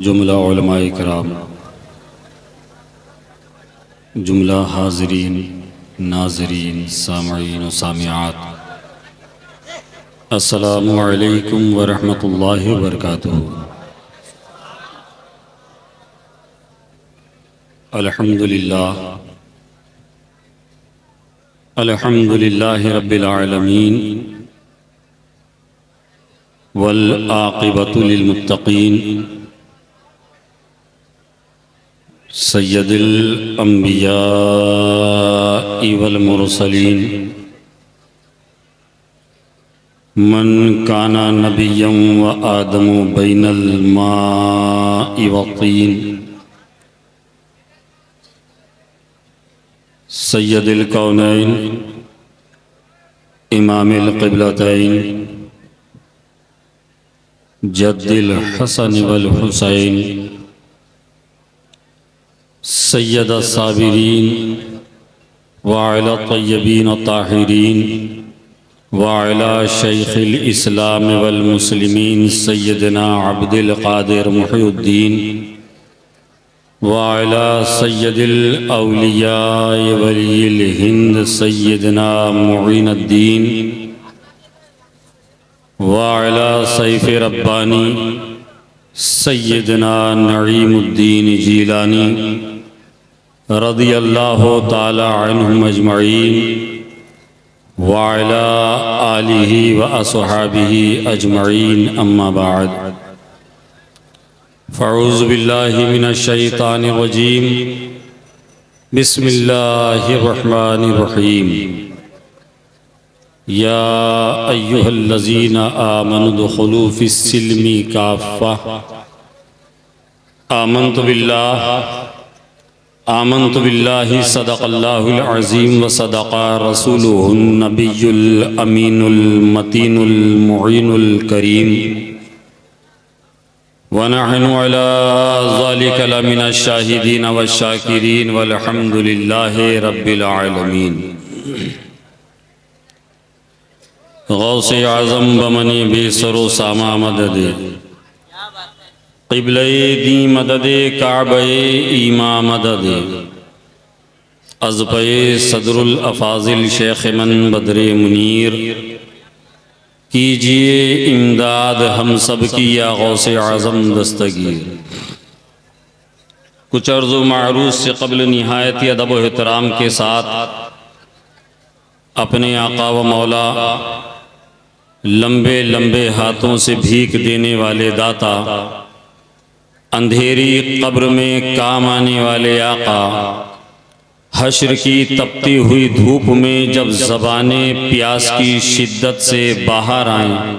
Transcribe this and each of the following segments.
जुमला उलमाए कराम, जुमला हाज़रीन, नाज़रीन, सामईन व सामिआत, अस्सलामु अलैकुम व रहमतुल्लाहि व बरकातुहू। अल्हम्दुलिल्लाह, अल्हम्दुलिल्लाहि रब्बिल आलमीन वल आक़िबतु लिल मुत्तक़ीन सय्यदुल अंबियाइ वल मुरसलीन मन काना नबिय्यन व आदमु बैनल माइ व तीन सय्यदुल कौनैन इमामिल क़िबलतैन जद्दिल हसन वल हुसैन सय्यद साबिरीन व अला तय्यबीन ताहिरीन व अला शैखिल इस्लाम वल मुस्लिमीन सय्यदना अब्दुल क़ादिर मुहीउद्दीन व अला सय्यदिल औलिया वलियिल हिंद सय्यदना मुईनुद्दीन व अला सैफ़ रब्बानी सय्यदना नईमुद्दीन जीलानी रदियल्लाहु ताला अन्हुम अजमईन व अला आलिहि व अस्हाबिहि अजमईन अम्मा बाद फ़अऊज़ु बिल्लाहि मिनश शैतानिर रजीम बिस्मिल्लाहिर रहमानिर रहीम या अय्युहल्लज़ीना आमनु दुख़ुलू फ़िस्सिल्मि काफ़्फ़ा आमन्तु बिल्लाहि सदक़ल्लाहुल अज़ीम व सदक़ा रसूलुहुन नबियुल अमीनुल मतीनुल मुईनुल करीम व नहनु अला ज़ालिका लमिनश शाहिदीन व शाकिरीन वल्हम्दुलिल्लाहि रब्बिल आलमीन। गौसे आज़म बमनी बेसरो सामा मदद क़िबले दी मदद काबे ईमा मदद अज़पे सदरुल अफ़ाज़िल शेख मन बदरे मुनीर कीजिए इमदाद हम सब की या गौसे आज़म दस्तगीर। कुछ अर्ज़ मारूज़ से क़ब्ल निहायत अदब व एहतराम के साथ अपने आका व मौला लंबे लंबे हाथों से भीख देने वाले दाता, अंधेरी कब्र में काम आने वाले आका, हश्र की तपती हुई धूप में जब ज़बानें प्यास की शिद्दत से बाहर आएं,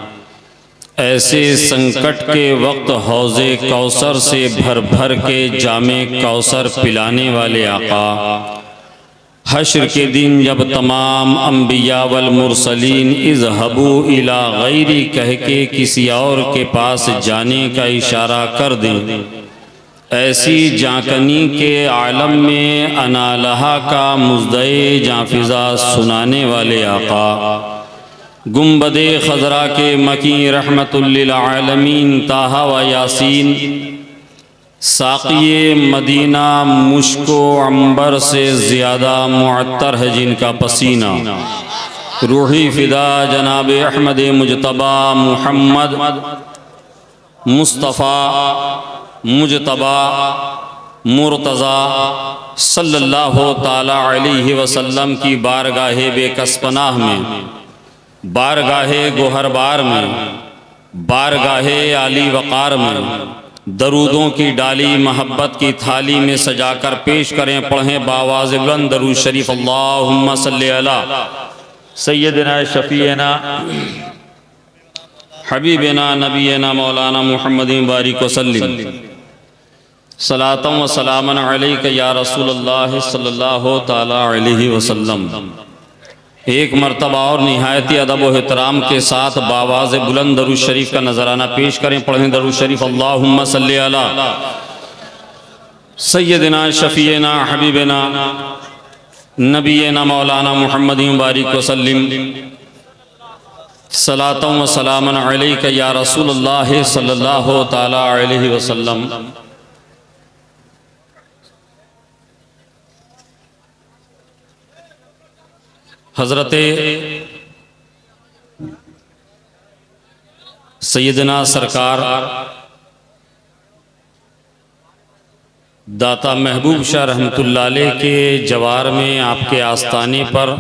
ऐसे संकट के वक्त हौज़े कौसर से भर भर के जामे कौसर पिलाने वाले आका, हश्र के दिन जब तमाम अम्बिया वल मुरसलीन इज़हबू इला गैरी कह के किसी और के पास जाने का इशारा कर दें, ऐसी जाकनी के आलम में अनालहा का मुज़्दए जाफिज़ा सुनाने वाले आका, गुंबदे खज़रा के मकी रहमतुल लिल आलमीन ताहा व यासीन, साक़िए मदीना मुश्को अंबर से ज़्यादा मुअत्तर है जिनका पसीना, रूही फ़िदा जनाब अहमद मुजतबा मुहम्मद मुस्तफ़ा मुजतबा मुर्तज़ा सल्लल्लाहु ताला अलैहि वसल्लम की बारगाहे बेकसपनाह में, बारगाहे गोहरबार में, बारगाहे आली वक़ार में दरूदों की डाली महब्बत की थाली में सजाकर पेश करें। पढ़ें बावाज़ बुलंद दरूद शरीफ अल्लाहुम्मा सल्ली अला सय्यदना शफ़ीना हबीबना नबीना मौलाना मुहम्मदिन बारिक वसल्लिम सलातम व सलामन अलैका या रसूलल्लाह सल्लल्लाहु ताला अलैहि वसल्लम। एक मरतबा और निहायती अदब व एहतराम के साथ बावाज़ बुलंद दरूद शरीफ का नजराना पेश करें। पढ़ें दरूद शरीफ अल्लाहुम्मा सल्ली अला सय्यदना शफ़ीना हबीबना नबीना मौलाना मुहम्मदिन बारिक वसल्लिम सलातम व सलामन अलैका या रसूलल्लाह सल्लल्लाहु ताला अलैहि वसल्लम। हज़रत सैयदना सरकार दाता महबूब शाह रहमतुल्लाह अलैह के जवार में आपके आस्ताने पर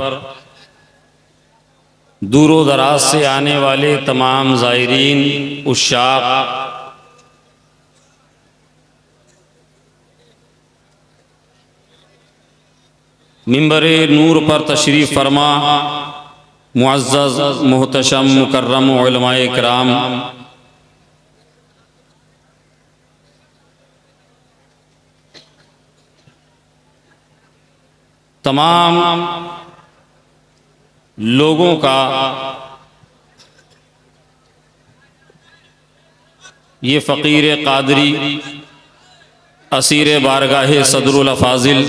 दूरो दराज से आने वाले तमाम ज़ायरीन उश्शाक़ मिंबरे नूर पर तशरीफ़ फरमा मुअज़्ज़ज़ मुहतशम मुकर्रम उलमाए किराम, तमाम लोगों का ये फ़कीर क़ादरी असीर बारगाह सदरुल अफ़ाज़िल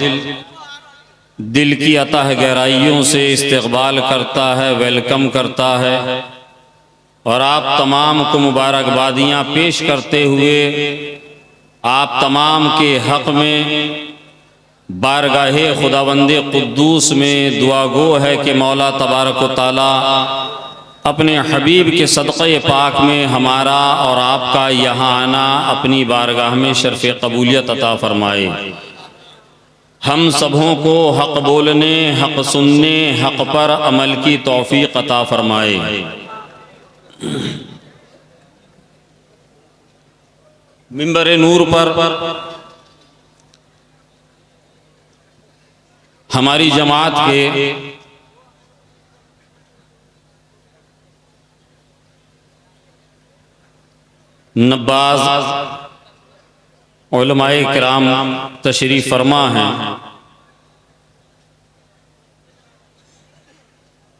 दिल की अतः गहराइयों से इस्तक़बाल करता है, वेलकम करता है और आप तमाम को मुबारकबादियाँ पेश करते हुए आप तमाम के हक़ में बारगाहे खुदावंदे कुद्दूस में दुआ गो है कि मौला तबारक व तआला अपने हबीब के सदक़े पाक में हमारा और आपका यहाँ आना अपनी बारगाह में शर्फ़ कबूलियत अता फ़रमाए। हम सबों को हक़ बोलने, हक़ सुनने, हक़ पर अमल की तौफ़ीक़ अता फ़रमाए। मिंबर नूर पर हमारी जमात के नब्बाज़ उलमाए किराम तशरीफ़ फरमा हैं।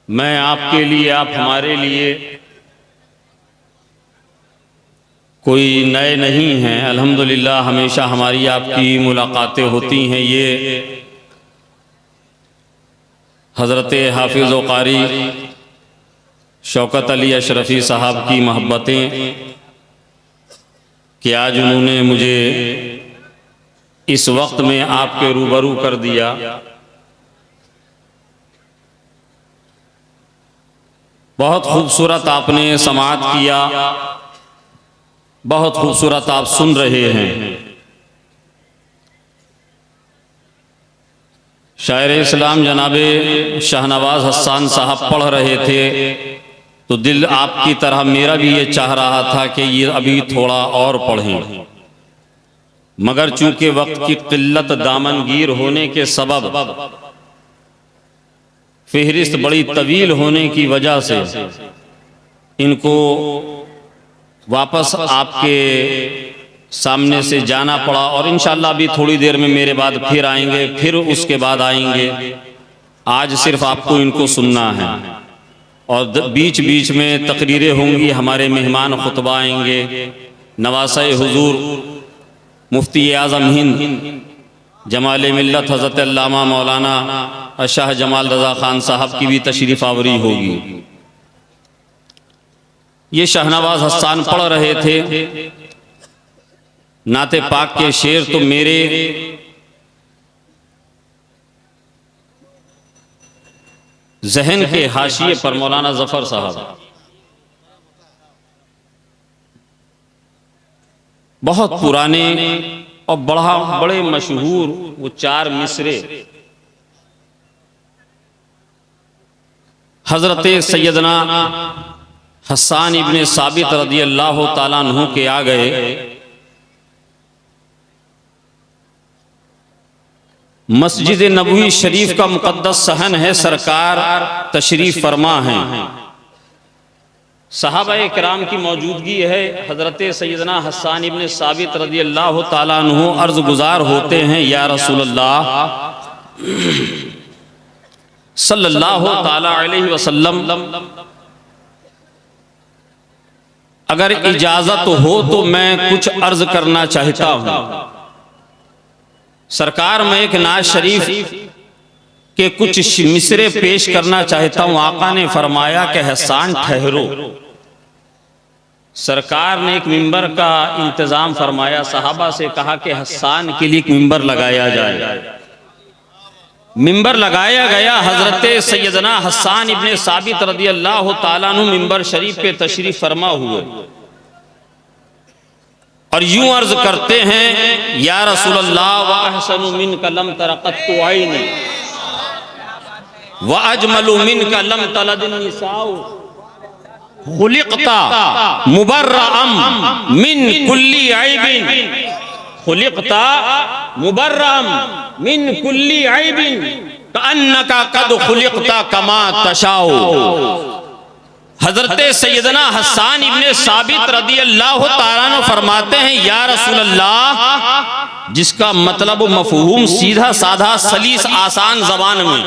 मैं आपके लिए, आप हमारे लिए कोई नए नहीं हैं। अल्हम्दुलिल्लाह हमेशा हमारी आपकी मुलाकातें होती हैं। ये हज़रत हाफिज़ व क़ारी शौकत अली अशरफ़ी साहब की महब्बतें कि आज उन्होंने मुझे इस वक्त में आपके रूबरू कर दिया। बहुत खूबसूरत आपने समाअत किया, बहुत खूबसूरत आप सुन रहे हैं। शायर इस्लाम जनाबे शाहनवाज़ हसन साहब पढ़ रहे थे तो दिल आपकी तरह मेरा भी ये चाह रहा था कि ये अभी थोड़ा और पढ़ें, मगर चूंकि वक्त की किल्लत दामनगीर होने के सबब फ़हरिस्त बड़ी तवील होने की वजह से इनको वापस आपके सामने से जाना पड़ा और इंशाअल्लाह अभी थोड़ी देर में मेरे बाद फिर आएंगे, फिर उसके बाद आएंगे। आज सिर्फ आपको इनको सुनना है और बीच बीच में तकरीरें होंगी, हमारे मेहमान खुतबा आएंगे। नवासे हुजूर मुफ्ती आज़म हिंद जमाल मिल्लत हज़रत अल्लामा मौलाना शाह जमाल रज़ा ख़ान साहब की भी तशरीफ़ आवरी होगी। ये शाहनवाज़ हसन पढ़ रहे थे नाते पाक के शेर, तो मेरे जहन के हाशिए पर मौलाना जफर साहब बहुत पुराने और बड़े मशहूर वो 4 मिसरे हजरत सैयदना हसन इब्ने साबित रज़ी अल्लाह ताला अन्हु के आ गए। मस्जिद नबवी शरीफ का मुकद्दस सहन है, सरकार तशरीफ फरमा हैं। सहाबाए किराम की मौजूदगी है। हज़रत सैयदना हसन इब्ने साबित रज़ी अल्लाह ताला अन्हु अर्ज़ गुज़ार होते हैं, या रसूलल्लाह सल्लल्लाहु ताला अलैहि वसल्लम, अगर इजाज़त हो तो मैं कुछ अर्ज़ करना चाहता हूँ। सरकार, मैं एक नाज शरीफ के कुछ मिसरे पेश करना चाहता हूं। आका ने फरमाया कि हसन ठहरो। सरकार ने एक मिंबर का इंतजाम फरमाया, सहाबा से कहा कि हसन के लिए एक मिंबर लगाया जाए। मिंबर लगाया गया। हजरत सैयदना हसन इब्ने साबित रदियल्लाहु ताला अन्हु मिंबर शरीफ पे तशरीफ फरमा हुए और यूं अर्ज करते हैं, या रसूल अल्लाह व अहसनु मिनका लम तरक़त्तु ऐनी व अजमलु मिनका लम तलदिन निसाउ खुलिक़ता मुबर्रअम मिन कुल्ली ऐबिन खुलिक़ता मुबर्रअम मिन कुल्ली ऐबिन कअन्नका कद खुलिक़ता कमा तशाउ। हजरत सैयदना हसन इब्ने साबित रदियल्लाहु ताला अन्हु फरमाते हैं, या रसूल अल्लाह, जिसका मतलब मफहूम सीधा साधा सलीस आसान जबान में।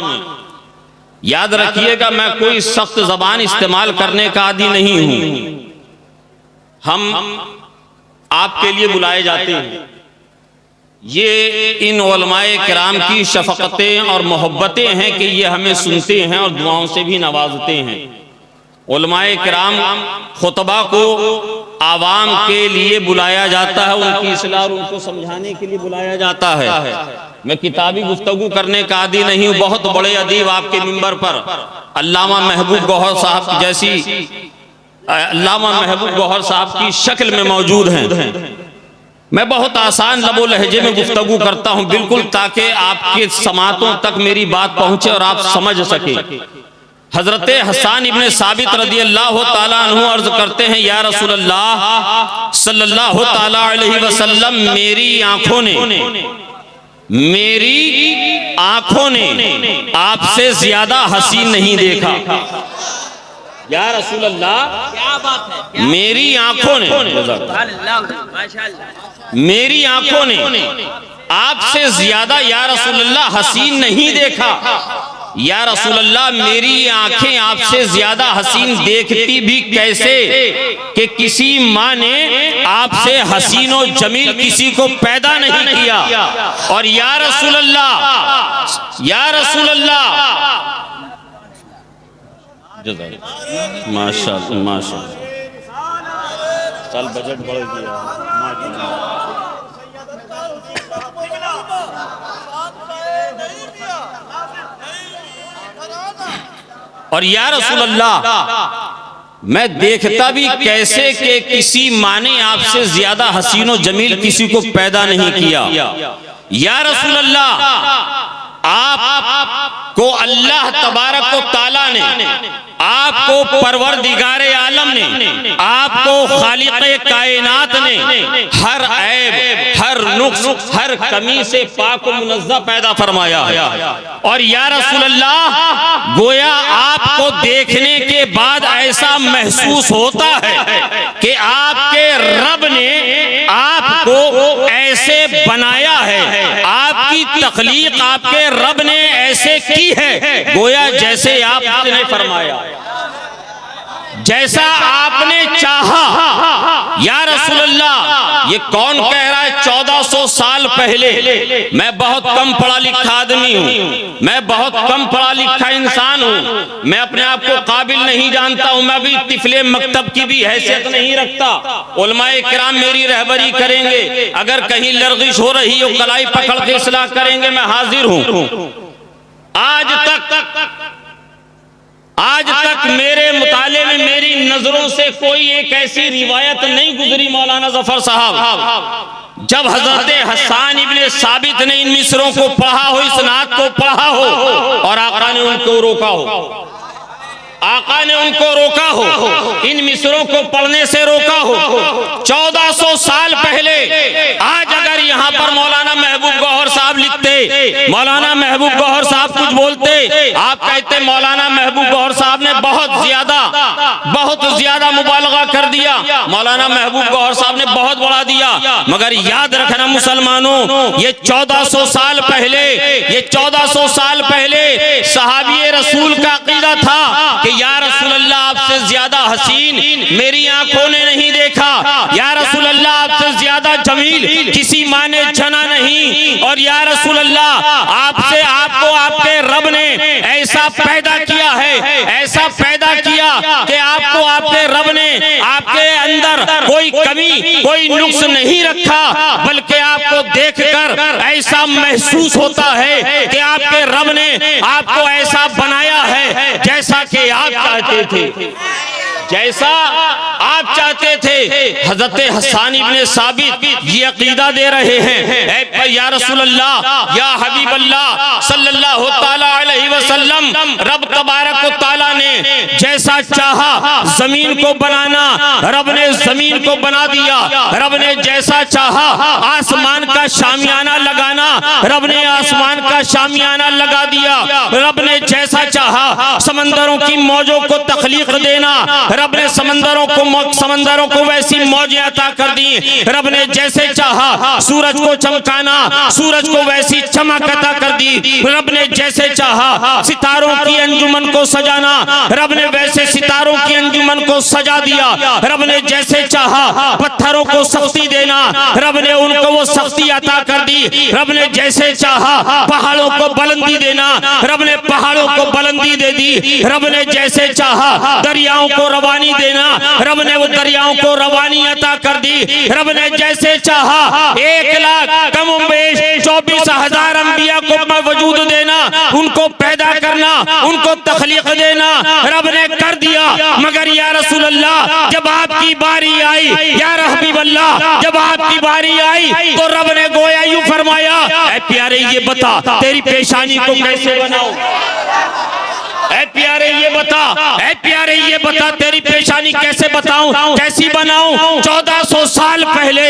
याद रखिएगा, मैं कोई सख्त जबान इस्तेमाल करने का आदी नहीं हूं। हम आपके लिए बुलाए जाते हैं। ये इन उलमाए किराम की शफकतें और मोहब्बतें हैं कि ये हमें सुनते हैं और दुआओं से भी नवाजते हैं। उलमाए किराम खुतबा को आवाम के लिए बुलाया जाता है, उनकी इस्लाह और उनको समझाने के लिए बुलाया जाता है। मैं किताबी गुफ्तगू करने का आदी नहीं हूँ। बहुत बड़े अदीब आपके मिंबर पर अल्लामा महबूब गौहर साहब जैसी अल्लामा महबूब गौहर साहब की शक्ल में मौजूद हैं। मैं बहुत आसान लबो लहजे में गुफ्तगू करता हूँ, बिल्कुल ताकि आपके समातों तक मेरी बात पहुंचे और आप समझ सके। हजरत हसन इब्ने साबित रदियल्लाहु ताला अन्हु अर्ज करते हैं, या रसूल अल्लाह सल्लल्लाहु ताला अलैहि वसल्लम, मेरी आंखों ने आपसे ज्यादा हसीन नहीं देखा। या रसूल अल्लाह, क्या बात है, मेरी आंखों ने आपसे ज्यादा या रसूल अल्लाह हसीन नहीं देखा। या रसूल अल्लाह, मेरी आंखें आपसे ज्यादा हसीन देखती भी कैसे कि किसी माँ ने आपसे हसीन और जमील किसी को पैदा नहीं किया। और या रसूल अल्लाह, माशाअल्लाह माशाअल्लाह, साल बजट बढ़ गया। और या रसूल अल्लाह, मैं देखता भी कैसे कि किसी माँ ने आपसे ज्यादा हसीनो जमील किसी को पैदा नहीं किया। या रसूल अल्लाह, आपको अल्लाह तबारक व तआला ने, आपको परवरदिगारे आलम ने, आपको खालिक़े कायनात ने हर ऐब, हर नुक्स, हर कमी से पाक व मुनज़्ज़ह पैदा फरमाया। और या रसूल अल्लाह, गोया आपको देखने के बाद ऐसा महसूस होता है कि आपके रब ने आपको ऐसे बनाया है, आपकी तख्लीक आपके रब ने ऐसे की है, गोया जैसे आपने फरमाया, जैसा आपने चाहा। या रसूल अल्लाह, ये कौन कह रहा है 1400 साल पहले? मैं बहुत कम पढ़ा लिखा आदमी हूँ, मैं बहुत कम पढ़ा लिखा इंसान हूँ, मैं अपने आप को काबिल नहीं जानता हूँ, मैं भी तिफले मकतब की भी हैसियत नहीं रखता। उलमाए किराम मेरी रहबरी करेंगे, अगर कहीं लर्जिश हो रही हो कलाई पकड़ के इस्लाह करेंगे, मैं हाजिर हूँ। आज तक मेरे मुताले में मेरी नजरों से कोई एक ऐसी रिवायत नहीं गुजरी मौलाना जफर साहब, जब हजरत हसन इब्ने साबित ने इन मिसरों को पढ़ा हो, इस नात को पढ़ा हो और आका ने उनको रोका हो, आका ने उनको रोका हो, इन मिसरों को पढ़ने से रोका हो। 1400 साल पहले आज अगर यहाँ पर मौलाना महबूब गौहर साहब लिखते, मौलाना महबूब गौहर साहब कुछ बोलते, आप कहते मौलाना महबूब गौहर साहब ने बहुत ज्यादा मुबालगा कर दिया, मौलाना महबूब गौहर साहब ने बहुत बढ़ा दिया। मगर याद रखना मुसलमानों, ये 1400 साल पहले सहाबी रसूल का अकीदा था कि या रसूल अल्लाह, आपसे ज्यादा हसीन मेरी आंखों ने नहीं देखा। या रसूल अल्लाह, आपसे ज्यादा जमील किसी माँ ने जना नहीं। और या रसूल अल्लाह, आपको आपके रब ने ऐसा पैदा किया है, ऐसा पैदा किया कि आपको आपके रब ने आपके अंदर कोई कमी कोई नुक्स नहीं रखा, बल्कि आपको देखकर ऐसा महसूस होता है कि आपके रब ने आपको ऐसा बनाया है जैसा कि आप चाहते थे, जैसा आप चाहते थे। हजरत हसन इब्ने साबित ये अकीदा दे रहे हैं, या रसूल अल्लाह या हबीब अल्लाह सल्लल्लाहु ताला अलैहि वसल्लम, रब तबारक व तआला ने जैसा चाहा जमीन को बनाना, रब ने जमीन को बना दिया। रब ने जैसा चाहा आसमान का शामियाना लगाना, रब ने आसमान का शामियाना लगा दिया। रब ने जैसा चाहा समंदरों की मौजों को तख्लीक देना, रब ने समंदरों को वैसी मौजें अता कर दी। रब ने जैसे चाहा सूरज को चमकाना, सूरज को वैसी चमक अता कर दी। रब ने जैसे चाहा सितारों की अंजुमन को सजाना, रब ने वैसे सितारों की अंजुमन को सजा दिया। रब ने जैसे चाहा पत्थरों को सख्ती देना, रब ने उनको वो सख्ती अता कर दी। रब ने जैसे चाहा पहाड़ों को बुलंदी देना, रब ने पहाड़ों को बुलंदी दे दी। रब ने जैसे चाहा दरियाओं को रवानी देना, रब ने वो दरियाओं को रवानी अता कर दी। रब ने जैसे चाहा 1,24,000 अंबिया को वजूद देना, उनको पैदा करना, उनको तख्लीक देना, रब ने कर दिया। मगर या रसूल अल्लाह जब आपकी बारी आई, या हबीब अल्लाह जब आपकी बारी आई तो रब ने गोया यूं फरमाया, ऐ प्यारे ये बता तेरी पेशानी को कैसे बनाऊं, ऐ प्यारे ये बता, ऐ प्यारे ये बता तेरी पेशानी कैसे बताऊं, कैसी बनाऊं। 1400 साल पहले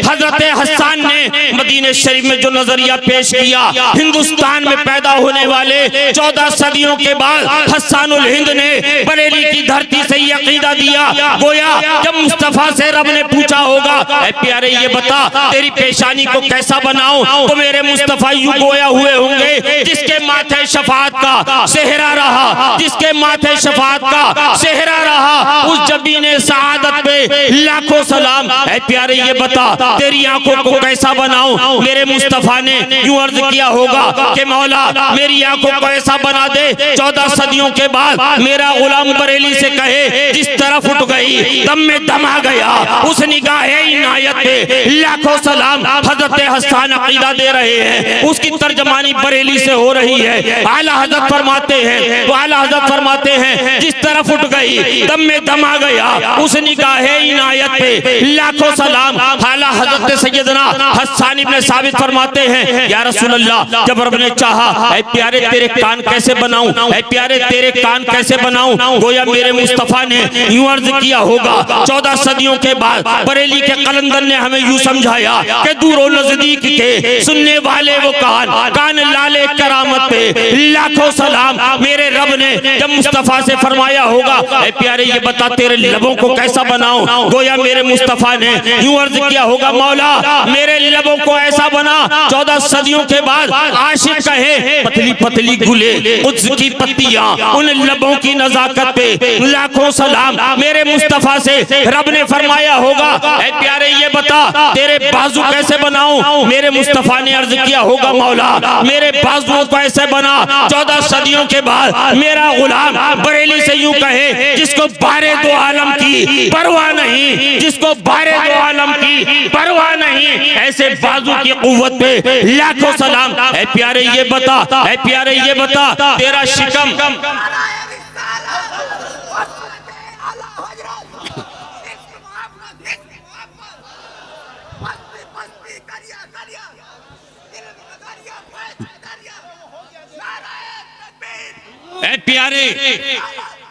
हजरत हसन ने मदीने शरीफ में जो नजरिया पेश किया, हिंदुस्तान में पैदा होने वाले 14 सदियों के बाद हस्सानुल हिंद ने बरेली की धरती से ये अकीदा दिया। गोया जब मुस्तफा से रब ने पूछा होगा, ऐ प्यारे ये बता तेरी पेशानी को कैसा बनाऊं, तो मेरे मुस्तफा यूं गोया हुए होंगे जिसके माथे शफाअत का सेहरा रहा, जिसके माथे शफाअत का सेहरा रहा। उस जबीने सआदत पे लाखों सलाम। ऐ प्यारे ये बता तेरी आंखों को कैसा बनाऊं, मेरे मुस्तफा ने यूं अर्ज किया होगा कि मौला मेरी आंखों को ऐसा बना दे 14 सदियों के बाद मेरा गुलाम बरेली से कहे जिस तरफ उठ गई दम में दम आ गया, उस निगाहे इनायत पे लाखों सलाम। हजरत हसन अकीदा दे रहे हैं, उसकी तर्जमानी बरेली से हो रही है। आला हजरत फरमाते हैं, तो आला हजरत फरमाते हैं जिस तरफ उठ गई दम में दम आ गया, उस निगाहे इनायत पे लाखों सलाम। आला हजरत सैयदना हसन इब्ने साबित फरमाते हैं, या रसूल अल्लाह जब रब ने चाहा, ऐ प्यारे तेरे कान कैसे बनाऊं, ऐ प्यारे तेरे कान कैसे बनाऊं। गोया मेरे मुस्तफा ने यूं अर्ज किया होगा 14 सदियों के बाद बरेली के कलंदर ने हमें यूं समझाया कि दूर नजदीक के सुनने वाले वो कान लाले करामत पे लाखों सलाम। मेरे रब ने जब मुस्तफा से फरमाया होगा, ऐ प्यारे ये बता तेरे लबों को कैसा बनाऊं। गोया मेरे मुस्तफा ने यूं अर्ज किया होगा, मौला मेरे लबों को ऐसा बना 14 सदियों के बाद आशिक कहे पतली पतली गुले उसकी पत्तियां, उन लबों की नजाकत पे लाखों सलाम। मेरे मुस्तफा से रब ने फरमाया होगा, ऐ प्यारे ये बता तेरे बाजू कैसे बनाऊं। मेरे मुस्तफा ने अर्ज किया होगा, मौला मेरे बाजुओं को ऐसे बना 14 सदियों के बाद मेरा गुलाम बरेली से यूं कहे जिसको बारे दो आलम की परवाह नहीं, जिसको बारे दो आलम की परवाह नहीं, ऐसे बाजू की कुव्वत पे लाखों सलाम। ऐ प्यारे ये बता, ऐ प्यारे ये बता तेरा शिकम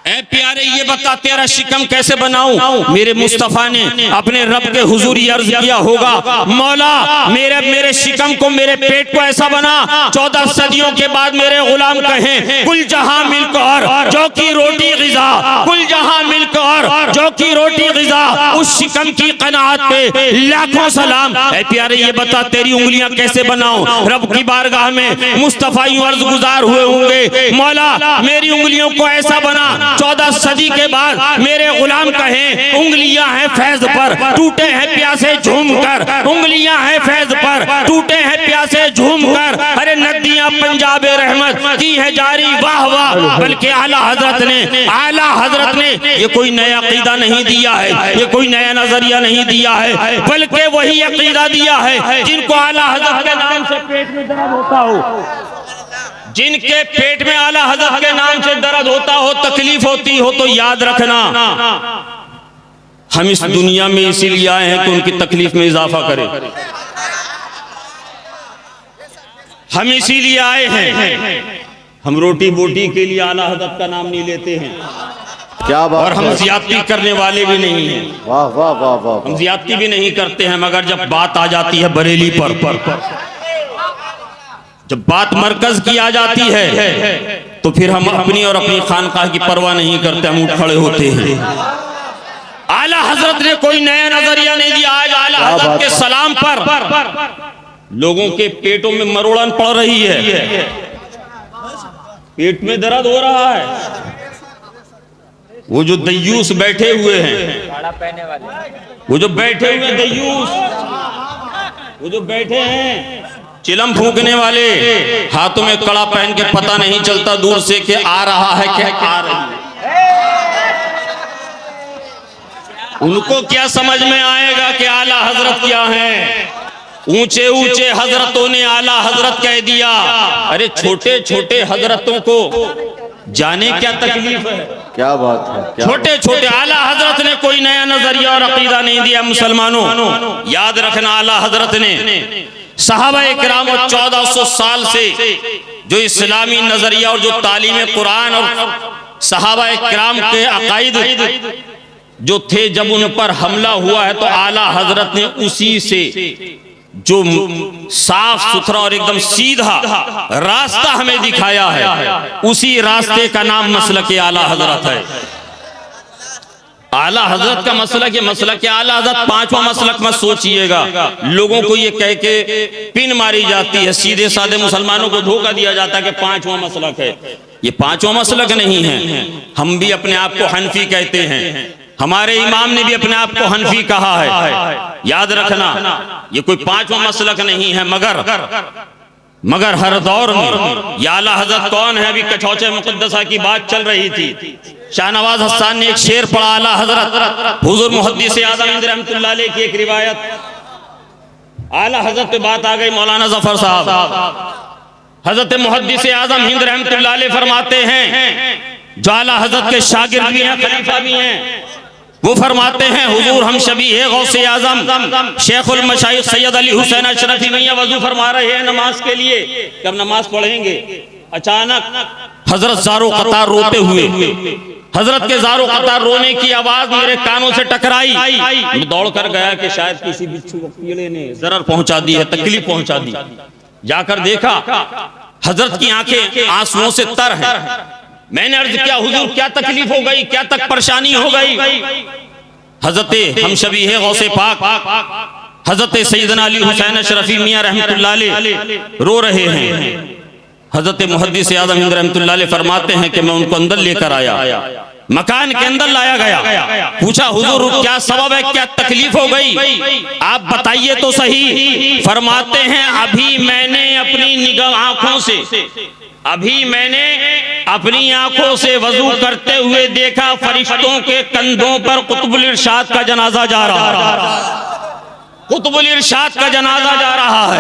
ऐ प्यारे ये बता तेरा शिकम कैसे बनाऊं। मेरे मुस्तफा ने अपने रब के हुजूर अर्ज किया होगा, मौला मेरे शिकम को मेरे पेट को ऐसा बना 14 सदियों के बाद मेरे गुलाम कहें कुल जहां मिलकर जो की रोटी गिज़ा, कुल जहां मिलकर जो की रोटी गिज़ा, उस शिकम की कनात पे लाखों सलाम। ऐ प्यारे ये बता तेरी उंगलियां कैसे बनाऊं। रब की बारगाह में मुस्तफा यूं अर्ज गुजार हुए होंगे, मौला मेरी उंगलियों को ऐसा बना 14 सदी के बाद मेरे गुलाम कहें उंगलियां हैं फैज पर टूटे हैं प्यासे झूम कर, उंगलियां हैं फैज पर टूटे हैं प्यासे झूम कर। अरे नदियां पंजाब रहमत रहमत की है जारी, वाह वाह। बल्कि आला हजरत ने ये कोई नया अकीदा नहीं दिया है, ये कोई नया नजरिया नहीं दिया है, बल्कि वही अकीदा दिया है जिनको आला हजरत के नाम से पेट में दर्द होता हो, जिनके पेट में आला हजरत के नाम से दर्द होता हो, तकलीफ होती हो, तो याद रखना हम इस दुनिया में इसीलिए आए हैं कि उनकी तकलीफ में इजाफा करें। हम इसीलिए आए हैं, हम रोटी बोटी के लिए आला हजरत का नाम नहीं लेते हैं। क्या बात, और हम ज्यादती करने वाले भी नहीं हैं। वाह वाह वाह वाह, हम ज्यादती भी नहीं करते हैं, मगर जब बात आ जाती है बरेली पर जब बात मरकज की आ जाती है तो फिर हम अपनी और अपनी खानकाह की परवाह नहीं करते, हम उठ खड़े होते हैं। आला हजरत ने कोई नया नजरिया नहीं दिया। आज आला हजरत के सलाम पर लोगों के पेटों में मरोड़न पड़ रही है, पेट में दर्द हो रहा है। वो जो दयूस बैठे हुए हैं, वो जो बैठे हुए दयूस, वो जो बैठे हैं चिलम फूंकने वाले, हाथों में कड़ा पहन के पता नहीं चलता दूर से कि आ रहा है क्या आ रही है। उनको क्या समझ में आएगा कि आला हजरत क्या है। ऊंचे ऊंचे हजरतों ने आला हजरत कह दिया। अरे छोटे छोटे हजरतों को जाने क्या तकलीफ है। क्या बात है, छोटे छोटे आला हजरत ने कोई नया नजरिया और अकीदा नहीं दिया। मुसलमानों याद रखना, आला हजरत ने सहाबा इकराम और 1400 साल से जो इस्लामी नजरिया और जो तालीम कुरान और सहाबा इकराम के अकायद जो थे, जब उन पर हमला हुआ है तो आला हजरत ने उसी से जो साफ सुथरा और एकदम सीधा रास्ता हमें दिखाया है, उसी रास्ते का नाम मसलक आला हजरत है। आला हजरत का मसलक आला हजरत पांचवा मसलक मत सोचिएगा। लोगों को ये कह के पिन मारी जाती है, सीधे साधे मुसलमानों को धोखा दिया जाता है कि पांचवा मसलक है। ये पांचवा मसलक नहीं है। हम भी अपने आप को हनफी कहते हैं, हमारे इमाम ने भी अपने आप को हनफी कहा है। याद रखना, ये कोई पांचवा मसलक नहीं है, मगर हर दौर में ये आला हजरत कौन है। अभी कछौचे मुकद्दसा की बात चल रही थी, शाहनवाज हसन ने एक शेर पढ़ा। आला हजरत हुजूर मुहद्दिस आज़म हिंद रहमतुल्लाह अलैह की एक रिवायत, आला हजरत पे बात आ गई। मौलाना जफर साहब हजरत मुहद्दिस आज़म हिंद रहमतुल्लाह अलैह फरमाते हैं, जो आला हजरत के शागिर्द भी हैं, खलीफा भी हैं, वो फरमाते हैं हुजूर हम शबीह गौसे आज़म शेखुल मशाइख सैयद अली हुसैन अशरफी मियां वजू फरमा रहे हैं नमाज के लिए, जब नमाज पढ़ेंगे अचानक हजरत ज़ारो कतार रोते हुए, हजरत के ज़ारो कतार रोने की आवाज मेरे कानों से टकराई। मैं दौड़ कर गया कि शायद किसी बिच्छू कीड़े ने जरर पहुंचा दी है, तकलीफ पहुंचा दी। जाकर देखा हजरत की आंखें आंसुओं से तर हैं। मैंने अर्ज किया हुजूर क्या तकलीफ हो गई, क्या तक परेशानी हो गई। हजरत हम शबीह गौसे पाक हजरत सैयदना अली हुसैन अशरफी मियां रहमतुल्लाह अलैह रो रहे हैं। हजरत मुहद्दिस आज़म हिंद रहमतुल्लाह अलैह फरमाते हैं कि मैं उनको अंदर लेकर आया, मकान के अंदर लाया गया, पूछा हुजूर क्या सबब है, क्या तकलीफ हो गई, आप बताइए तो सही। फरमाते हैं अभी मैंने अपनी आंखों से वजू करते हुए देखा फरिश्तों के कंधों पर कुतुबुल इरशाद का जनाजा जा रहा है। कुतुबुल इरशाद का जनाजा जा रहा है।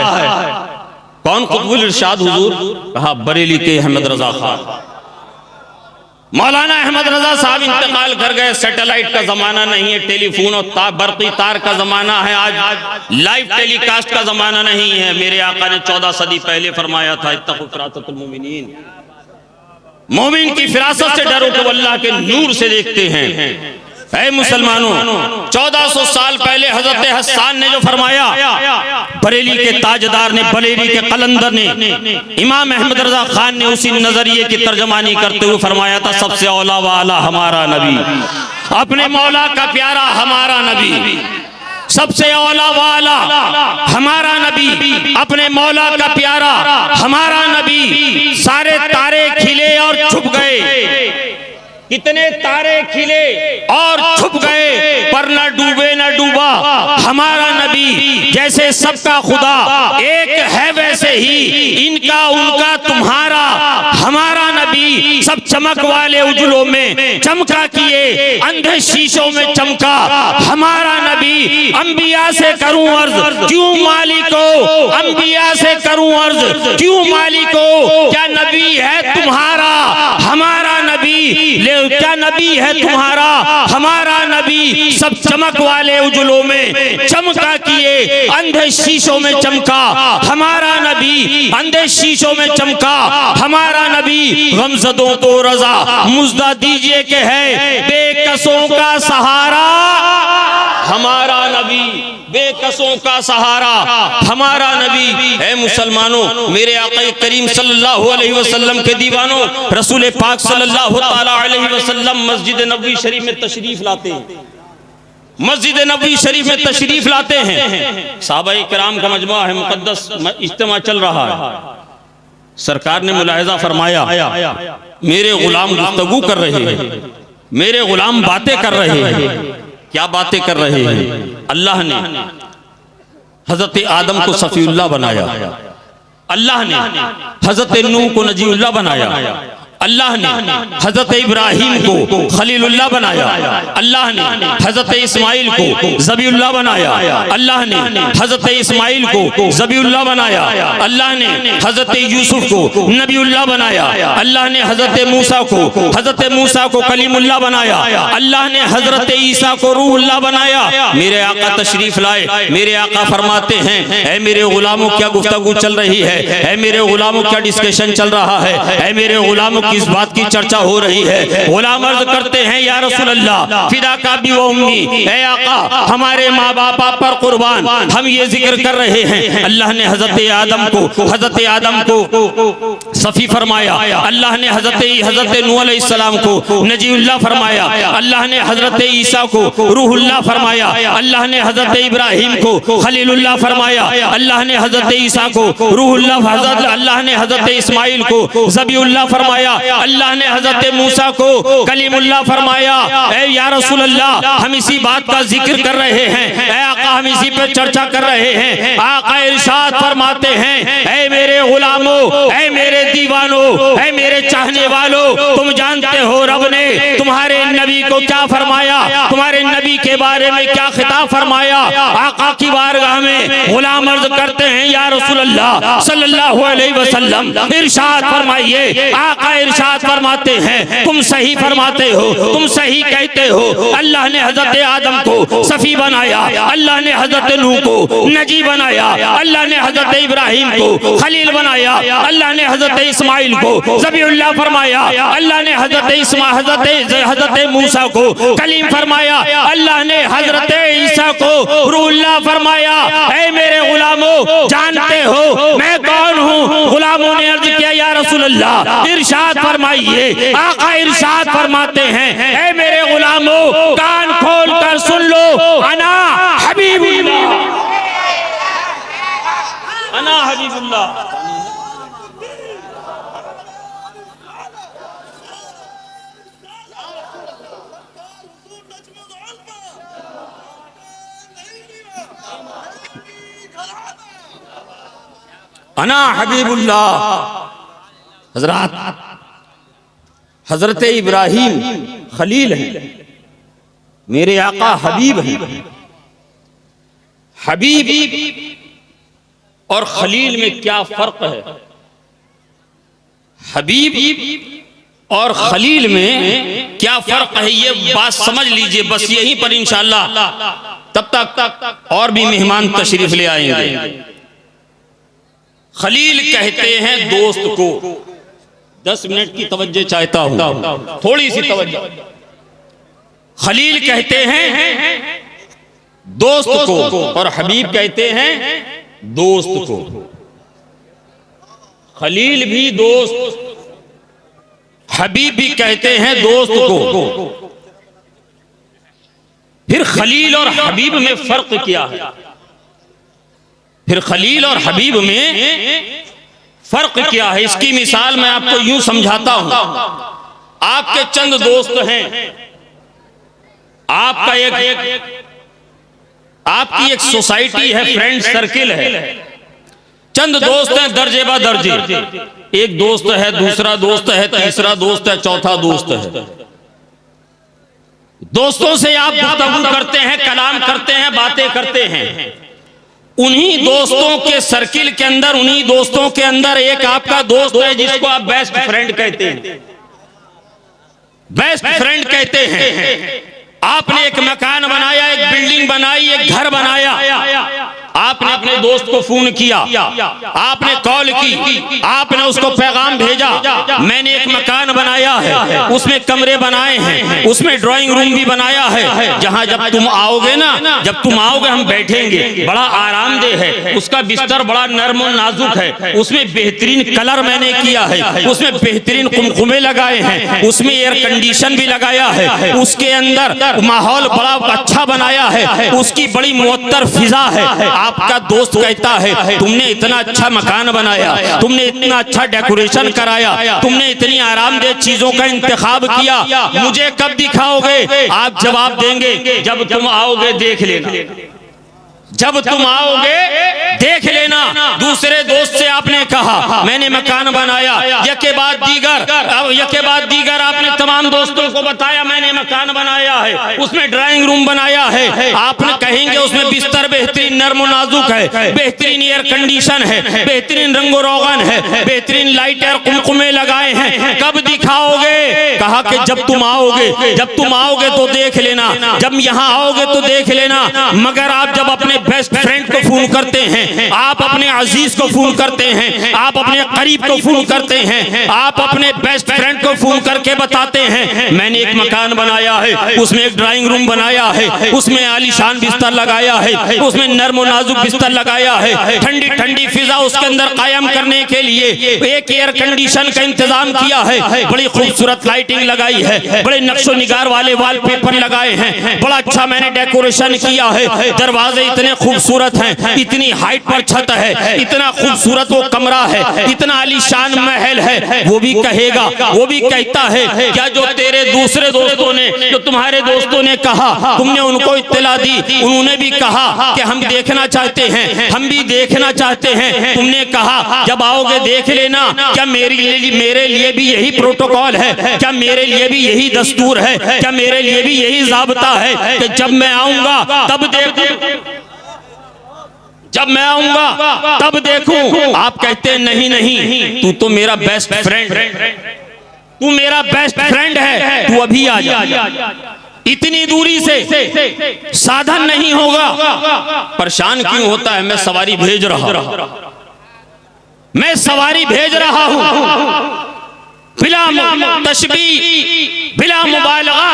कौन कुतुबुल इरशाद हुजूर? कहा बरेली के अहमद रजा खान। मौलाना अहमद रजा साहब इंतकाल कर गए। सैटेलाइट का जमाना नहीं है, टेलीफोन और बरकी तार का जमाना है। आज लाइव टेलीकास्ट का जमाना नहीं है। मेरे आका ने 14 सदी पहले फरमाया था इत्तक़ू फ़िरासतुल मुमिनीन, मोमिन की फिरासत से डरो तो अल्लाह के नूर से देखते हैं। ऐ मुसलमानों 1400 साल पहले हजरत हसन ने जो फरमाया, बरेली के ताजदार ने, बरेली के कलंदर ने, इमाम अहमद रजा खान ने उसी नजरिए की तर्जमानी करते हुए फरमाया था सबसे औला वाला हमारा नबी, अपने मौला का प्यारा हमारा नबी, सबसे औला वाला हमारा नबी, अपने मौला का प्यारा हमारा नबी। सारे तारे खिले और छुप कितने तारे खिले और छुप गए, पर न डूबे महबूबा हमारा नबी, जैसे सबका खुदा एक है वैसे ही इनका उनका तुम्हारा हमारा नबी। सब चमक वाले उजलों में चमका किए, अंधे शीशों में चमका हमारा नबी। अंबिया से करूं अर्ज क्यों मालिको, अंबिया से करूं अर्ज क्यों मालिको, क्या नबी है तुम्हारा हमारा नबी, क्या नबी है तुम्हारा हमारा नबी। सब चमक वाले उजलों में चमका किए, अंधे शीशों में चमका हमारा नबी, अंधे शीशों में चमका हमारा नबी। गमज़दों को रजा मुज़्दा दीजिए कि है बेकसों का सहारा हमारा नबी, बेकसों का सहारा हमारा नबी। है मुसलमानों, मेरे आका करीम सल्लल्लाहु अलैहि वसल्लम के दीवानों, रसूल पाक सल्लल्लाहु ताला अलैहि वसल्लम मस्जिद नबवी शरीफ में तशरीफ लाते हैं, मस्जिद नबवी शरीफ में तशरीफ लाते हैं। सहाबाए किराम का मजमा है, मुकद्दस इज्तिमा चल रहा है। सरकार ने मुलाहिजा फरमाया, मेरे गुलाम गुफ्तगू कर रहे हैं, मेरे गुलाम बातें कर रहे हैं। क्या बातें कर रहे हैं? अल्लाह ने हजरत आदम को सफीउल्लाह बनाया, अल्लाह ने हजरत नूह को नजीउल्लाह बनाया, अल्लाह ने हजरत इब्राहिम को खलीलुल्लाह बनाया, अल्लाह ने हजरत इस्माइल को ज़बीउल्लाह बनाया, अल्लाह ने हजरत इस्माइल को ज़बीउल्लाह बनाया, अल्लाह ने हजरत यूसुफ को नबीउल्लाह बनाया, अल्लाह ने हजरत मूसा को कलीमुल्लाह बनाया, अल्लाह ने हजरत ईसा को रूहुल्लाह बनाया। मेरे आका तशरीफ लाए, मेरे आका फरमाते हैं, ऐ मेरे गुलामों क्या गुफ्तगू चल रही है, ऐ मेरे गुलामों क्या डिस्कशन चल रहा है, ऐ मेरे गुलामों किस बात की चर्चा हो रही है। गुलाम अर्ज करते हैं, या रसूल अल्लाह फिदा का भी वो उम्मी, ऐ आका हमारे माँ बाप पर कुर्बान हम ये जिक्र कर रहे हैं। अल्लाह ने हजरत आदम को सफी फरमाया, अल्लाह ने हजरत नूह अलैहिस्सलाम को नजीउल्लाह फरमाया, अल्लाह ने हजरत ईसा को रूहुल्लाह फरमाया, अल्लाह ने हजरत इब्राहिम को खलीलुल्लाह फरमाया, अल्लाह ने हजरत ईसा को रूहुल्लाह, अल्लाह ने हजरत इस्माइल को ज़बीउल्लाह फरमाया, अल्लाह ने हजरत मूसा को कलीमुल्लाह फरमाया। ऐ या रसूल अल्लाह हम इसी बात का जिक्र कर रहे हैं, ऐ आका हम इसी पे चर्चा कर रहे हैं। आका इरशाद फरमाते हैं, ऐ मेरे गुलामों, ऐ मेरे दीवानों, ऐ मेरे चाहने वालों, तुम जानते हो रब ने तुम्हारे नबी को क्या फरमाया, तुम्हारे नबी के बारे में क्या खिताब फरमाया। आका की बारगाह में गुलाम अर्ज करते हैं, या रसूल अल्लाह सल्लल्लाहु अलैहि वसल्लम इरशाद फरमाइए। आका इरशाद फरमाते हैं, तुम सही फरमाते हो, तुम सही कहते हो। अल्लाह ने हजरत आदम को सफी बनाया, अल्लाह ने हजरत नूह को नजी बनाया, अल्लाह ने हजरत इब्राहिम को खलील बनाया, अल्लाह ने हजरत इस्माइल को ज़बीउल्लाह फरमाया, अल्लाह ने हजरत मूसा को कलीम फरमाया, अल्लाह ने हजरत ईसा को रूहुल्लाह फरमाया। ऐ मेरे गुलामों जानते हो मैं कौन हूँ? गुलामों ने अर्ज किया, या रसूल अल्लाह इरशाद फरमाइए। आका इरशाद फरमाते हैं, ऐ मेरे गुलामों कान खोल कर सुन लो, अना हबीबुल्लाह, अना हबीबुल्लाह। अना हबीबुल्लाह। हजरत इब्राहिम खलील हैं, मेरे आका हबीब हैं। हबीब और खलील में क्या फर्क है? हबीब और खलील में क्या फर्क है, ये बात समझ लीजिए बस यहीं पर इंशाअल्लाह। तब तक और भी मेहमान तशरीफ ले आएंगे। खलील कहते हैं दोस्त को, 10 मिनट की तवज्जो चाहता हूं, थोड़ी सी तवज्जो। खलील कहते हैं दोस्त को और हबीब कहते हैं दोस्त को। खलील भी दोस्त, हबीब भी कहते हैं दोस्त को। फिर खलील और हबीब में फर्क क्या है? फिर खलील और हबीब में फर्क क्या है? इसकी मिसाल मैं आपको यूं समझाता हूं। आपके चंद दोस्त हैं, आपका एक आपकी एक सोसाइटी है, फ्रेंड सर्किल है, चंद दोस्त हैं दर्जे बा दर्जे, एक दोस्त है, दूसरा दोस्त है, तीसरा दोस्त है, चौथा दोस्त है। दोस्तों से आप गुफ्तगू करते हैं, कलाम करते हैं, बातें करते हैं। उन्हीं दोस्तों के सर्किल के अंदर, उन्हीं दोस्तों के अंदर एक आपका दोस्त है जिसको आप बेस्ट फ्रेंड कहते हैं। बेस्ट फ्रेंड कहते हैं। आपने एक मकान बनाया, एक बिल्डिंग बनाई, एक घर बनाया, आपने अपने दोस्त को फोन किया, आपने कॉल की, आपने उसको पैगाम भेजा, मैंने एक मकान बनाया है, उसमें कमरे बनाए हैं, उसमें ड्राइंग रूम भी बनाया है, जहां जब तुम आओगे ना, जब तुम आओगे हम बैठेंगे, बड़ा आरामदेह है, उसका बिस्तर बड़ा नर्म और नाजुक है, उसमें बेहतरीन कलर मैंने किया है, उसमें बेहतरीन कुमकुमे लगाए हैं, उसमें एयर कंडीशन भी लगाया है, उसके अंदर माहौल बड़ा अच्छा बनाया है, उसकी बड़ी मुअत्तर फिजा है। आपका दोस्त कहता है तुमने इतना अच्छा मकान बनाया, तुमने इतना अच्छा डेकोरेशन कराया, तुमने इतनी आरामदेह चीजों का इंतखाब किया, मुझे कब दिखाओगे? आप जवाब देंगे जब तुम आओगे देख लेना, जब तुम आओगे देख लेना। दूसरे दोस्त से आपने कहा मैंने मकान बनाया, यके बाद दीगर आपने तमाम दोस्तों को बताया मैंने मकान बनाया है, उसमें ड्राइंग रूम बनाया है, आपने कहेंगे उसमें बिस्तर बेहतरीन नर्म नाजुक है, बेहतरीन एयर कंडीशन है, बेहतरीन रंगो रोगन है, बेहतरीन लाइट और कुमकुमे लगाए हैं, कब दिखाओगे? कहा कि जब तुम आओगे तो देख लेना, जब यहाँ आओगे तो देख लेना। मगर आप जब अपने बेस्ट फ्रेंड को फोन करते हैं, आप अपने अजीज को फोन करते हैं, आप अपने करीब को फोन करते हैं, आप अपने बेस्ट फ्रेंड को फोन करके बताते हैं मैंने एक मकान बनाया है, उसमें एक ड्राइंग रूम बनाया है, उसमें आलीशान बिस्तर लगाया है, उसमें नर्म और नाजुक बिस्तर लगाया है, ठंडी ठंडी फिजा उसके अंदर कायम करने के लिए एक एयर कंडीशन का इंतजाम किया है, बड़ी खूबसूरत लाइटिंग लगाई है, बड़े नक्शो निगार वाले वॉलपेपर लगाए हैं, बड़ा अच्छा मैंने डेकोरेशन किया है, दरवाजे इतने खूबसूरत हैं, इतनी हाइट पर छत है, इतना खूबसूरत वो कमरा है, इतना आलीशान महल है। वो भी कहेगा, वो भी कहता है क्या जो तेरे दूसरे दोस्तों ने, जो तुम्हारे दोस्तों ने कहा, तुमने उनको इत्तला दी, उन्होंने भी कहा कि हम देखना चाहते हैं, हम भी देखना चाहते हैं, तुमने कहा जब आओगे देख लेना। क्या मेरे लिए भी यही प्रोटोकॉल है? क्या मेरे लिए भी यही दस्तूर है? क्या मेरे लिए भी यही ज़ाब्ता है कि जब मैं आऊंगा तब देखूं, जब मैं आऊंगा तब देखूं? आप कहते हैं नहीं, तू तो मेरा बेस्ट फ्रेंड, तू मेरा बेस्ट फ्रेंड है, तू अभी आ जा, इतनी दूरी से साधन नहीं होगा। परेशान क्यों होता है? मैं सवारी भेज रहा हूं, बिला तशबीह बिला मुबालगा।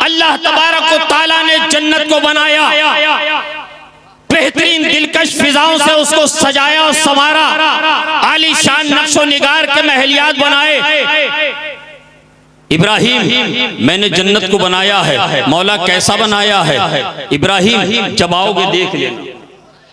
अल्लाह तबारक व तआला ने जन्नत को बनाया, बेहतरीन दिलकश फिजाओं से उसको सजाया और संवारा, आलीशान नक्शो निगार के महलियात बनाए। इब्राहिम मैंने जन्नत को बनाया है, मौला कैसा बनाया है? इब्राहिम जब आओगे देख लेना।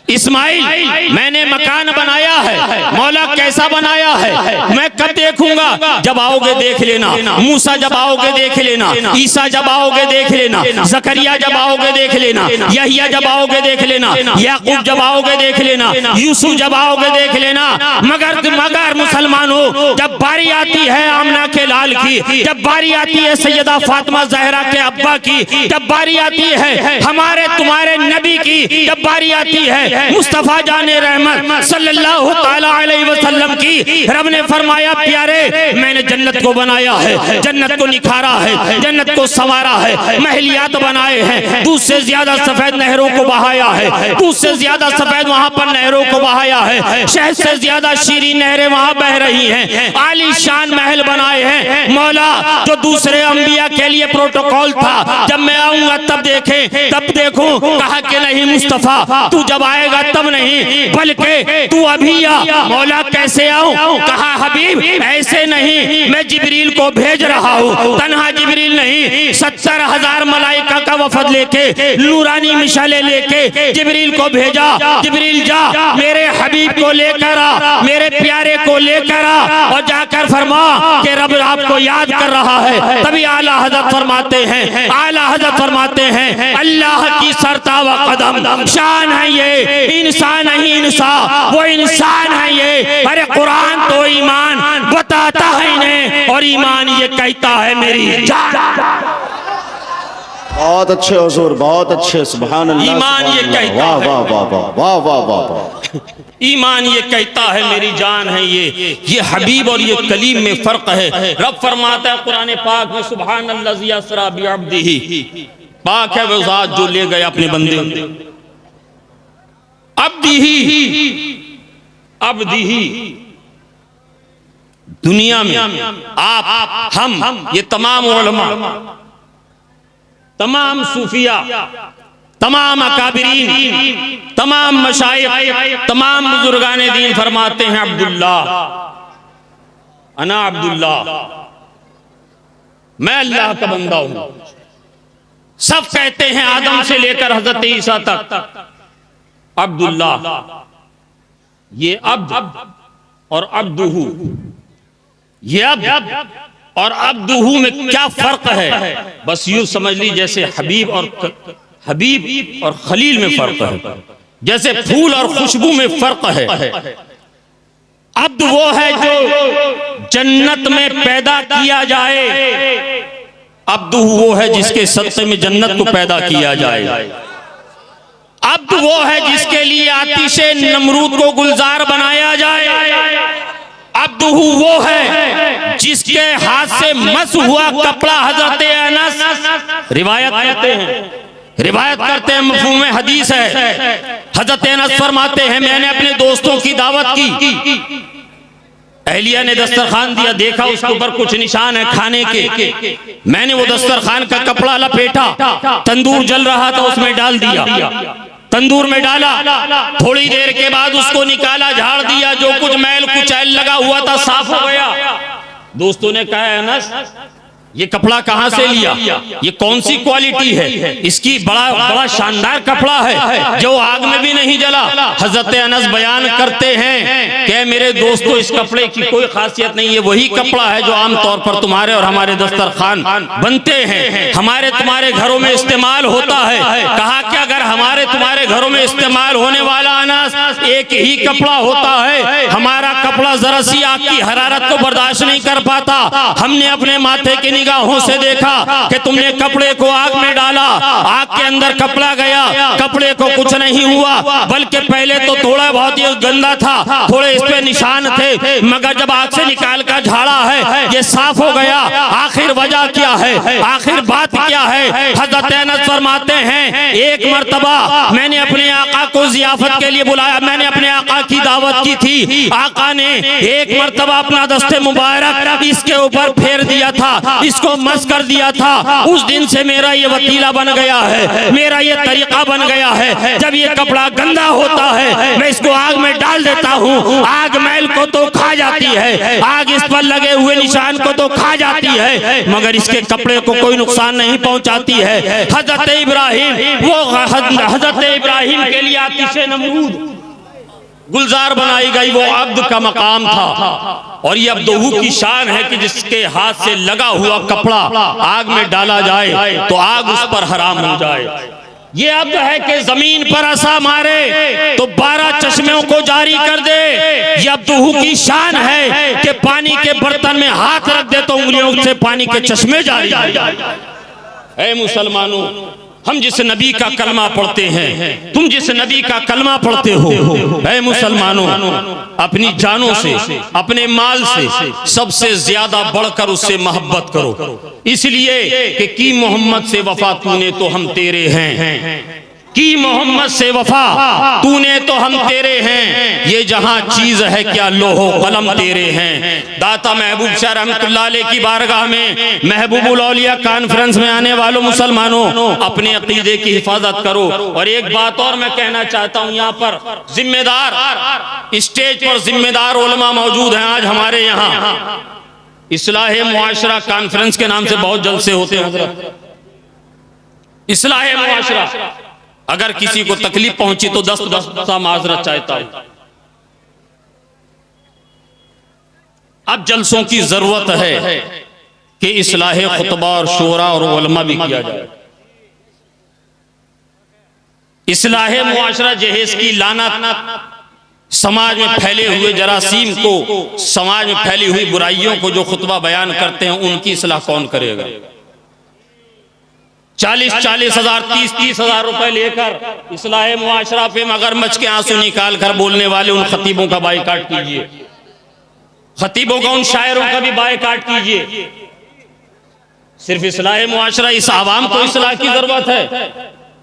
इस्माइल मैंने मकान बनाया है, मौला कैसा बनाया है? मैं कब देखूंगा? जब आओगे देख लेना। मूसा जब आओगे देख लेना, ईसा जब आओगे देख लेना, जकरिया जब आओगे देख लेना, यहिया जब आओगे देख लेना, याकूब जब आओगे देख लेना, यूसुफ जब आओगे देख लेना। मगर मुसलमानों, जब बारी आती है आमना के लाल की, जब बारी आती है सैयदा फातिमा ज़हरा के अब्बा की, जब बारी आती है हमारे तुम्हारे नबी की, जब बारी आती है मुस्तफा जाने रहमत सल्लल्लाहु ताला अलैहि वसल्लम की, रब ने फरमाया प्यारे मैंने जन्नत को बनाया है, जन्नत को निखारा है, जन्नत को संवारा है, महलियात बनाए हैं, दूध से ज्यादा सफेद नहरों को बहाया है, दूध से ज्यादा सफेद वहां पर नहरों को बहाया है, शहद से ज्यादा शीरीन नहरें वहां बह रही हैं, आलीशान महल बनाए हैं। मौला जो दूसरे अंबिया के लिए प्रोटोकॉल था, जब मैं आऊंगा तब देखें, तब देखूं, कहा कि नहीं मुस्तफा तू जब आएगा तब नहीं, बल्कि तू अभी आ। मौला कैसे आऊं? कहा हबीब ऐसे नहीं, मैं जिब्रील को भेज रहा हूं, तन्हा जिब्रील नहीं, 70,000 मलाइका का वफद लेके, नूरानी मिसालें लेके जिब्रील को भेजा। जिब्रील जा मेरे हबीब हबीब को लेकर आ, मेरे प्यारे को लेकर आ और जाकर फरमा कि रब आपको याद कर रहा है। तभी आला हज़रत फरमाते हैं, आला हज़रत फरमाते हैं, अल्लाह की सरता व कदम शान है ये, इंसान नहीं इंसान, वो इंसान है ये। अरे कुरान तो ईमान बताता है इन्हें और ईमान ये कहता है मेरी जान। बहुत अच्छे हुजूर, बहुत अच्छे, सुभान अल्लाह, ईमान ये सुभान अल्लाह, कहता वाह है, वाह वाह वाह वाह वाह वाह। ईमान ये कहता है मेरी जान है ये हबीब और ये कलीम में फर्क है। रब फरमाता है कुरान पाक में, सुभान अल्लाज़ी अस्रा बिअब्दिही, पाक है वो ज़ात जो ले गए अपने बंदे। अब्दिही, अब्दिही, दुनिया में आप हम ये तमाम उलमा, तमाम सूफिया, तमाम अकाबिरीन, तमाम मशाइख, तमाम बुजुर्गाने दीन फरमाते हैं अब्दुल्ला, अना अब्दुल्ला, मैं अल्लाह का बंदा हूं। सब कहते हैं आदम से लेकर हजरत ईसा तक अब्दुल्ला। ये अब्द और अब्दुहू, ये अब्द और अब्दुहू में क्या फर्क है? बस यूं समझ ली जैसे हबीब और खलील में फर्क है, जैसे फूल और खुशबू में फर्क है। अब्द वो है जो जन्नत में पैदा किया जाए, अब्दुहू वो है जिसके सत्ते में जन्नत को पैदा किया जाए। अब्द वो है जिसके लिए आतिशे नमरूद को गुलजार बनाया जाए। अब्दुहू वो है जिसके हाथ से मस हुआ कपड़ा हजरत अनस रिवायत करते हैं, मफ़हूम हदीस है। हजरत अनस फरमाते हैं, मैंने अपने दोस्तों की दावत की, अहलिया ने दस्तरखान दिया, देखा उसके ऊपर कुछ निशान है खाने के। मैंने वो दस्तरखान का कपड़ा लपेटा, तंदूर जल रहा था उसमें डाल दिया, तंदूर में डाला, थोड़ी देर के बाद उसको निकाला, झाड़ दिया, जो कुछ मैल कुचैल लगा हुआ था साफ हो गया। दोस्तों ने कहा, अनस ये कपड़ा कहां से लिया, ये कौन सी क्वालिटी है, इसकी बड़ा शानदार कपड़ा है जो आग में भी नहीं जला। हजरत अनस बयान करते हैं कि मेरे दोस्तों इस कपड़े की कोई खासियत नहीं है, वही कपड़ा है जो आमतौर पर तुम्हारे और हमारे दस्तरखान बनते हैं, हमारे तुम्हारे घरों में इस्तेमाल होता है। कहा कि अगर हमारे तुम्हारे घरों में इस्तेमाल होने वाला अनाज एक ही कपड़ा होता है, हमारा कपड़ा जरा सी आग की हरारत को बर्दाश्त नहीं कर पाता। हमने अपने माथे के निगाहों से देखा कि तुमने कपड़े को आग में डाला, आग के अंदर कपड़ा गया, कपड़े को कुछ नहीं हुआ, बल्कि पहले तो थोड़ा बहुत ये गंदा था, थोड़े इस पे निशान थे, मगर जब आग से निकाल कर झाड़ा है ये साफ हो गया। आखिर वजह क्या है, आखिर बात क्या है? हज़रत अनस फरमाते हैं, एक मर्तबा मैंने अपने आका को जियाफत के लिए बुलाया, मैंने अपने आका की दावत की थी। आका ने एक मर्तबा अपना दस्ते मुबारक इसके ऊपर फेर दिया था, इसको मस कर दिया था। उस दिन से मेरा ये वतीला बन गया है, मेरा ये तरीका बन गया है, जब ये कपड़ा गंदा होता है मैं इसको आग में डाल देता हूँ। आग मैल को तो खा जाती है, आग इस पर लगे हुए निशान को तो खा जाती है, मगर इसके कपड़े को कोई नुकसान नहीं पहुंचाती है। हजरत इब्राहिम, वो हजरत इब्राहिम के लिए आतिशे नमरूद गुलजार बनाई गई, वो अब्द का मकाम था। और ये अब्दुहू की शान है कि जिसके हाथ से लगा हुआ कपड़ा आग में डाला जाए तो आग उस पर हराम हो जाए। ये अब्द है कि जमीन पर असा मारे तो 12 चश्मों को जारी कर दे। ये अब्दुहू की शान है कि पानी के बर्तन में हाथ रख दे तो उंगलियों से पानी के चश्मे जारी हो जाए। ऐ मुसलमानों, हम जिस नबी का कलमा पढ़ते हैं, तुम जिस नबी का कलमा पढ़ते हो, ऐ मुसलमानों, अपनी जानों से, अपने माल से सबसे ज्यादा बढ़कर उससे मोहब्बत करो, इसलिए कि मोहम्मद से वफा तूने तो हम तेरे हैं, की मोहम्मद से वफा तूने तो हम तेरे हैं। ये जहां चीज है क्या लोहो कलम तेरे हैं। दाता महबूब शाह रहमतुल्लाह अलैह की बारगाह में महबूबुल औलिया कॉन्फ्रेंस में आने वालों मुसलमानों, अपने अकीदे की हिफाजत करो। और एक बात और मैं कहना चाहता हूं, यहाँ पर जिम्मेदार, स्टेज पर जिम्मेदार उलमा मौजूद हैं आज हमारे यहाँ। इस्लाह मुआशरा कॉन्फ्रेंस के नाम से बहुत जलसे होते हैं हज़रत। इस्लाह मुआशरा, अगर किसी को तकलीफ पहुंची तो 10 माजरत चाहता हूं। अब जलसों की जरूरत है कि इस्लाह खुतबा और शोरा और उलमा भी किया जाए। इस्लाह मुआशरा जहेज की लानत, समाज में फैले हुए जरासीम को, समाज में फैली हुई बुराइयों को जो खुतबा बयान करते हैं, उनकी इस्लाह कौन करेगा? 40-40 हजार 30-30 हजार रुपए लेकर इस्लाह मुआशरा पे मगरमच्छ के आंसू निकाल कर बोलने वाले उन खतीबों का बायकाट कीजिए, खतीबों का, उन शायरों का भी बायकाट कीजिए। सिर्फ इस्लाह मुआशरा, इस आवाम को इस्लाह की जरूरत है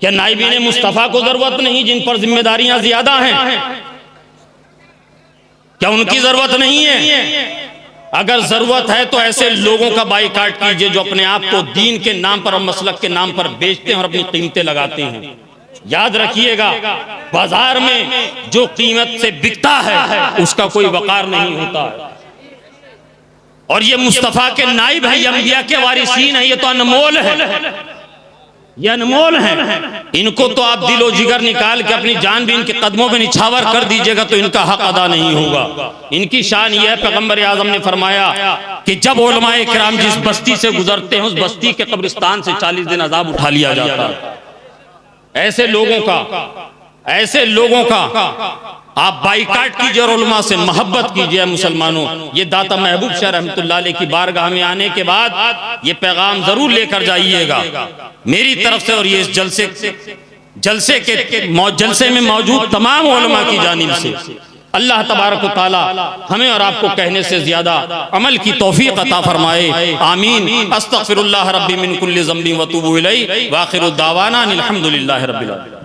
क्या? नाइबीन मुस्तफ़ा को जरूरत नहीं, जिन पर जिम्मेदारियां ज्यादा हैं, क्या उनकी जरूरत नहीं है? अगर जरूरत है तो ऐसे लोगों का बायकाट कीजिए जो अपने आप को दीन के नाम पर और मसलक के नाम पर बेचते हैं और अपनी कीमतें लगाते हैं। याद रखिएगा, बाजार में जो कीमत से बिकता है उसका कोई वकार नहीं होता है। और ये मुस्तफ़ा के नाइब है, ये अंबिया के वारिसीन है, ये तो अनमोल है, ये अनमोल है। इनको तो आप दिलो जिगर निकाल के अपनी जान भी इनके कदमों में निछावर कर दीजिएगा तो इनका हक अदा नहीं होगा। इनकी शान यह है, पैगंबर आज़म ने फरमाया कि जब उलमाए किराम जिस बस्ती से गुजरते हैं उस बस्ती के कब्रिस्तान से 40 दिन अजाब उठा लिया जाता है। ऐसे लोगों का आप बाइकाट कीजिए और उलमा से मोहब्बत कीजिए। मुसलमानों, ये दाता महबूब शाह रहमतुल्लाह अलैह की बारगाह में आने के बाद ये पैगाम जरूर लेकर जाइएगा मेरी तरफ से, और ये इस जलसे में मौजूद तमाम उलमा की जानिब से। अल्लाह तबारक व तआला हमें और आपको कहने से ज्यादा अमल की तौफीक अता फरमाए। आमीन। अस्तगफिरुल्लाह रब्बी मिन कुल्लि ज़ंबिन व अतूबु इलैहि व आखिरु दावाना अनिल हम्दुलिल्लाहि रब्बिल आलमीन।